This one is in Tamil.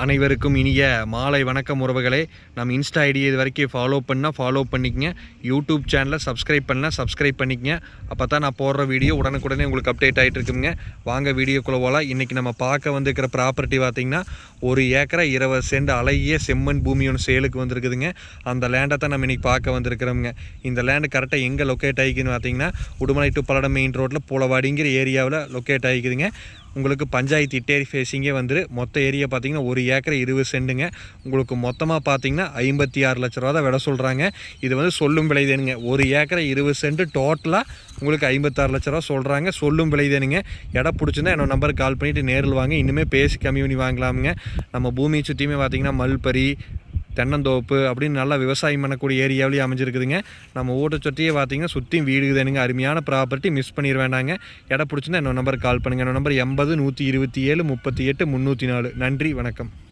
அனைவருக்கும் இனிய மாலை வணக்கம் உறவுகளே. நம்ம இன்ஸ்டா ஐடி இது வரைக்கும் ஃபாலோ பண்ணிக்கங்க. யூடியூப் சேனலை சப்ஸ்கிரைப் பண்ணிக்கங்க. அப்போ தான் நான் போடுற வீடியோ உடனுக்குடனே உங்களுக்கு அப்டேட் ஆகிட்டு இருக்குங்க. வாங்க வீடியோக்குள்ளே போகலாம். இன்றைக்கி நம்ம பார்க்க வந்துருக்கிற ப்ராப்பர்ட்டி பார்த்திங்கன்னா 1 ஏக்கரை 20 சென்ட் அழகிய செம்மண் பூமி ஒன்று சேலுக்கு வந்துருக்குதுங்க. அந்த லேண்டை தான் நம்ம இன்றைக்கி பார்க்க வந்திருக்கிறோங்க. இந்த லேண்டு கரெக்டாக எங்கே லொக்கேட் ஆகிக்குதுன்னு பார்த்திங்கன்னா உடுமலை டு பல்லடம் மெயின் ரோட்டில் பூலவாடிங்கிற ஏரியாவில் லொக்கேட் ஆகிக்குதுங்க. உங்களுக்கு பஞ்சாயத்து இட்டேரி ஃபேஸிங்கே வந்துரு. மொத்த ஏரியா பார்த்திங்கன்னா 1 ஏக்கரை 20 சென்ட்டுங்க. உங்களுக்கு மொத்தமாக பார்த்திங்கன்னா 56 லட்ச ரூபா தான் விட சொல்கிறாங்க. இது வந்து சொல்லும் விலை தேனுங்க. 1 ஏக்கரை 20 சென்ட் டோட்டலாக உங்களுக்கு 56 லட்ச ரூபா சொல்கிறாங்க. சொல்லும் விலை தேனுங்க. இடம் பிடிச்சிருந்தா என்னோட நம்பருக்கு கால் பண்ணிவிட்டு நேரில் வாங்க. இன்னுமே பேசி கம்மி பண்ணி வாங்கலாமுங்க. நம்ம பூமியை சுற்றியுமே பார்த்திங்கன்னா மல்பரி, தென்னந்தோப்பு அப்படின்னு நல்லா விவசாயம் பண்ணக்கூடிய ஏரியாவிலேயே அமைஞ்சிருக்குதுங்க. நம்ம ஊட்ட சுற்றியே பார்த்திங்கன்னா சுற்றியும் வீடு தானுங்க. அருமையான ப்ராப்பர்ட்டி, மிஸ் பண்ணிட வேண்டாங்க. இடம் பிடிச்சிருந்தா என்னோட நம்பருக்கு கால் பண்ணுங்கள். என்னோட நம்பர் 80 127 38 304. நன்றி, வணக்கம்.